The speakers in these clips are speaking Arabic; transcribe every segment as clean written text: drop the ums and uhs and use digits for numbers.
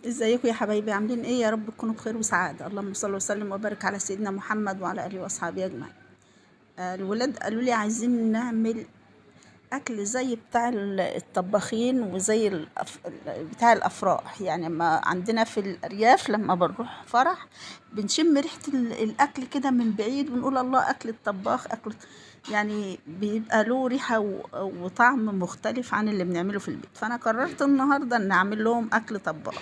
ازيكم يا حبايبي؟ عاملين ايه؟ يا رب تكونوا بخير وسعاده. اللهم صل وسلم وبارك على سيدنا محمد وعلى اله واصحابه اجمعين. الولاد قالوا لي عايزين نعمل اكل زي بتاع الطباخين وزي بتاع الافراح. يعني ما عندنا في الارياف لما بنروح فرح بنشم ريحه الاكل كده من بعيد ونقول الله اكل الطباخ اكل. يعني بيبقى له ريحه وطعم مختلف عن اللي بنعمله في البيت. فانا قررت النهارده ان اعمل لهم اكل طباخ.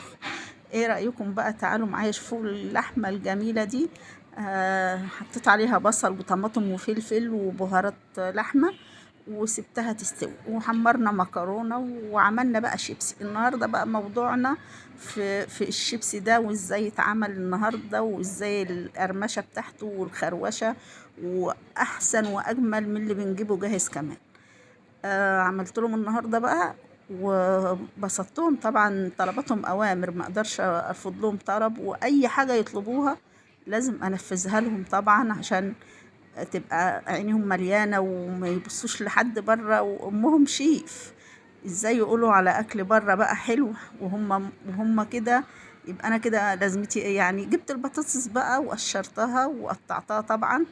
ايه رأيكم بقى؟ تعالوا معايا شوفوا اللحمة الجميلة دي. حطيت عليها بصل وطماطم وفلفل وبهارات لحمة، وسبتها تستوي، وحمرنا مكرونة وعملنا بقى شيبسي. النهاردة بقى موضوعنا في الشيبسي ده، وازاي اتعمل النهاردة، وازاي القرمشة بتاعته والخروشة، واحسن واجمل من اللي بنجيبه جاهز كمان. عملت لهم النهارده بقى وبسطتهم. طبعا طلباتهم اوامر، ما اقدرش ارفض لهم طلب، واي حاجه يطلبوها لازم انفذها لهم طبعا، عشان تبقى عينيهم مليانه وما يبصوش لحد بره. وامهم شيف، ازاي يقولوا على اكل بره بقى حلو وهم كده؟ يبقى انا كده لازمتي ايه؟ يعني جبت البطاطس بقى وقشرتها وقطعتها طبعا.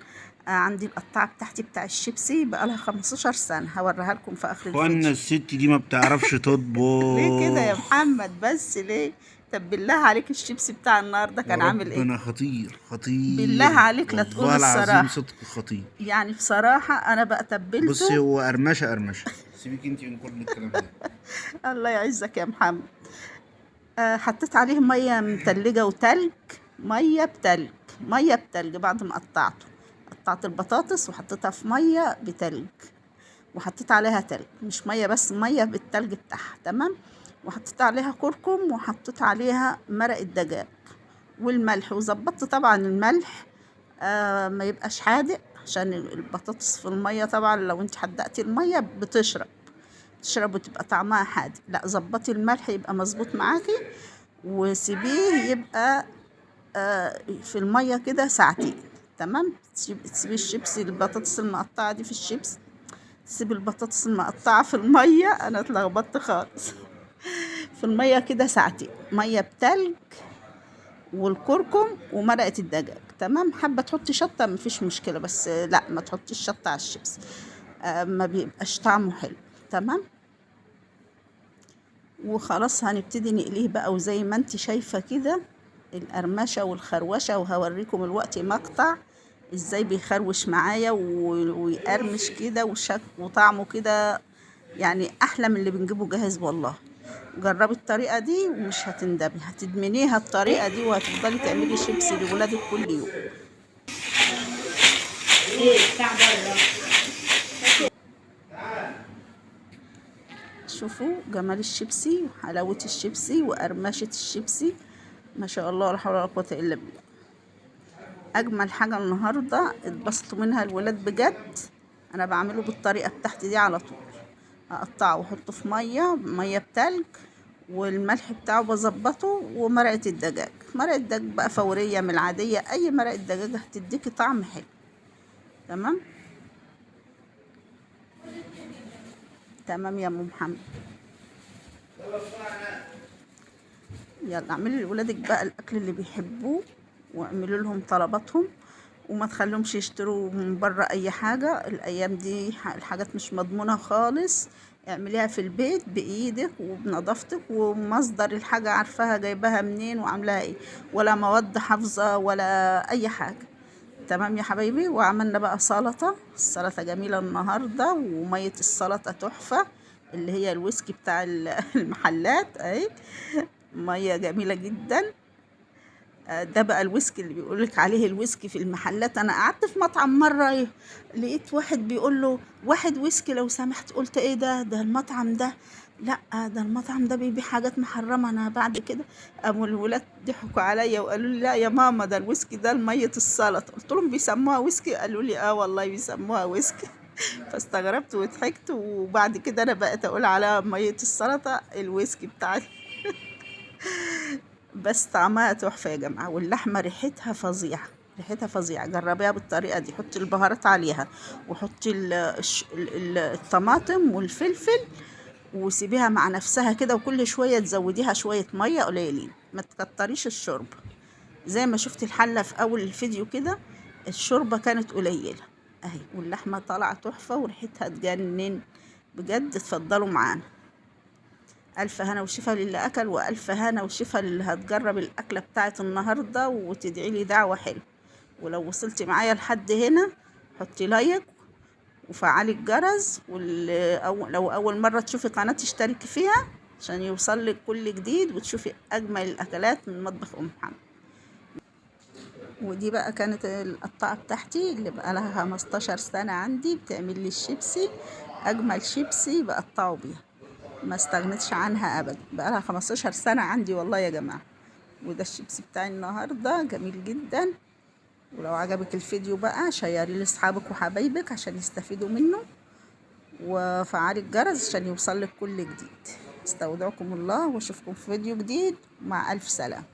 عندي القطاعه بتاعتي بتاع الشيبسي بقى لها 15 سنه، هوريها لكم في اخر اخوانا، الفيديو. الست دي ما بتعرفش ليه كده يا تطبخ. محمد؟ بس ليه؟ طب بالله عليك الشيبسي بتاع النهارده يا كان عامل ايه؟ ربنا، خطير بالله خطير عليك لا تقول والله العظيم، الصراحه. صدق خطير. يعني بصراحه انا بقى بصي، تبلته. هو قرمشه قرمشه. سيبك انت من كل الكلام ده. الله يعزك يا محمد. حطيت عليه ميه متلجه وتلج. ميه بتلج. ميه بتلج بعد ما قطعته. قطعت البطاطس وحطيتها في ميه بتلج، وحطيت عليها تلج، مش ميه بس، ميه بالتلج بتاعها، تمام. وحطيت عليها كركم، وحطيت عليها مرق الدجاج والملح، وظبطت طبعا الملح ما يبقاش حادق، عشان البطاطس في الميه طبعا لو انت حدقتي الميه تشرب وتبقى طعمها حادق. لا، ظبطي الملح يبقى مظبوط معاكي، وسيبيه يبقى في الميه كده ساعتين. تمام. تسيبي الشيبسي، البطاطس المقطعه دي في الشيبس، تسيبي البطاطس المقطعه في الميه. انا اتلخبطت خالص. في الميه كده ساعتين، ميه بتلج والكركم ومرقه الدجاج، تمام. حابه تحطي شطه مفيش مشكله، بس لا، ما تحطيش شطه على الشيبس. ما بيبقاش طعمه حلو. تمام. وخلاص هنبتدي نقليه بقى، وزي ما انت شايفة كده القرمشة والخروشة، وهوريكم الوقت مقطع ازاي بيخروش معايا ويقرمش كده وطعمه كده، يعني احلى من اللي بنجيبه جاهز والله. جربي الطريقة دي ومش هتندمي، هتدمنيها الطريقة دي، وهتفضلي تعملي شيبسي لولادك كل يوم. شوفوا جمال الشيبسي وحلاوة الشيبسي وقرمشة الشيبسي، ما شاء الله، لا حول ولا قوة الا بالله. اجمل حاجه النهارده اتبسطوا منها الولاد بجد. انا بعمله بالطريقه بتاعتي دي على طول. اقطعه واحطه في ميه بتلج، والملح بتاعه بظبطه، ومرقه الدجاج. مرقه الدجاج بقى فوريه من العاديه، اي مرقه دجاج هتديكي طعم حلو. تمام. تمام يا ام محمد. يلا اعملي لولادك بقى الاكل اللي بيحبوه، واعملوا لهم طلباتهم، وما تخليهمش يشتروا من بره اي حاجه. الايام دي الحاجات مش مضمونه خالص. اعمليها في البيت بايدك وبنظافتك، ومصدر الحاجه عارفاها جايباها منين وعاملاها ايه، ولا مواد حافظه ولا اي حاجه. تمام يا حبايبي. وعملنا بقى سلطه. السلطه جميله النهارده، وميه السلطه تحفه، اللي هي الويسكي بتاع المحلات اهي. ميه جميله جدا. ده بقى الويسكي اللي بيقولك عليه الويسكي في المحلات. انا قعدت في مطعم مره، لقيت واحد بيقول له واحد ويسكي لو سمحت. قلت ايه ده المطعم ده؟ لا، ده المطعم ده بيبيع حاجات محرمه. انا بعد كده قاموا الولاد ضحكوا عليا وقالوا لي لا يا ماما، ده الويسكي ده الميه السلطه. قلت لهم بيسموها ويسكي؟ قالوا لي اه والله بيسموها ويسكي. فاستغربت وضحكت، وبعد كده انا بقيت اقول على ميه السلطه الويسكي بتاعتي. بس طعمها تحفة يا جماعة، واللحمة ريحتها فظيعة. ريحتها فظيعة. جربيها بالطريقة دي، حطي البهارات عليها، وحطي الطماطم والفلفل، وسيبيها مع نفسها كده، وكل شوية تزوديها شوية مية قليلين، ما تكتريش الشرب. زي ما شفت الحلة في أول الفيديو كده، الشوربة كانت قليلة أهي، واللحمة طالعة تحفة وريحتها تجنن بجد. اتفضلوا معانا. ألف هنا وشفا للي أكل، وألف هنا وشفا للي هتجرب الأكلة بتاعت النهاردة وتدعي لي دعوة حلوة. ولو وصلتي معايا لحد هنا حطي لايك وفعلي الجرس، لو أول مرة تشوفي قناتي اشتركي فيها عشان يوصلك كل جديد وتشوفي أجمل الأكلات من مطبخ أم محمد. ودي بقى كانت القطاعة بتاعتي اللي بقى لها 15 سنة عندي بتعمل لي الشيبسي، أجمل شيبسي بقطعه بيها، ما استغنتش عنها أبدا. بقى لها 15 سنة عندي والله يا جماعة. وده الشيبسي بتاعي النهاردة جميل جدا. ولو عجبك الفيديو بقى شيريه لاصحابك وحبايبك عشان يستفيدوا منه، وفعلي الجرس عشان يوصلك كل جديد. استودعكم الله واشوفكم في فيديو جديد، مع ألف سلامة.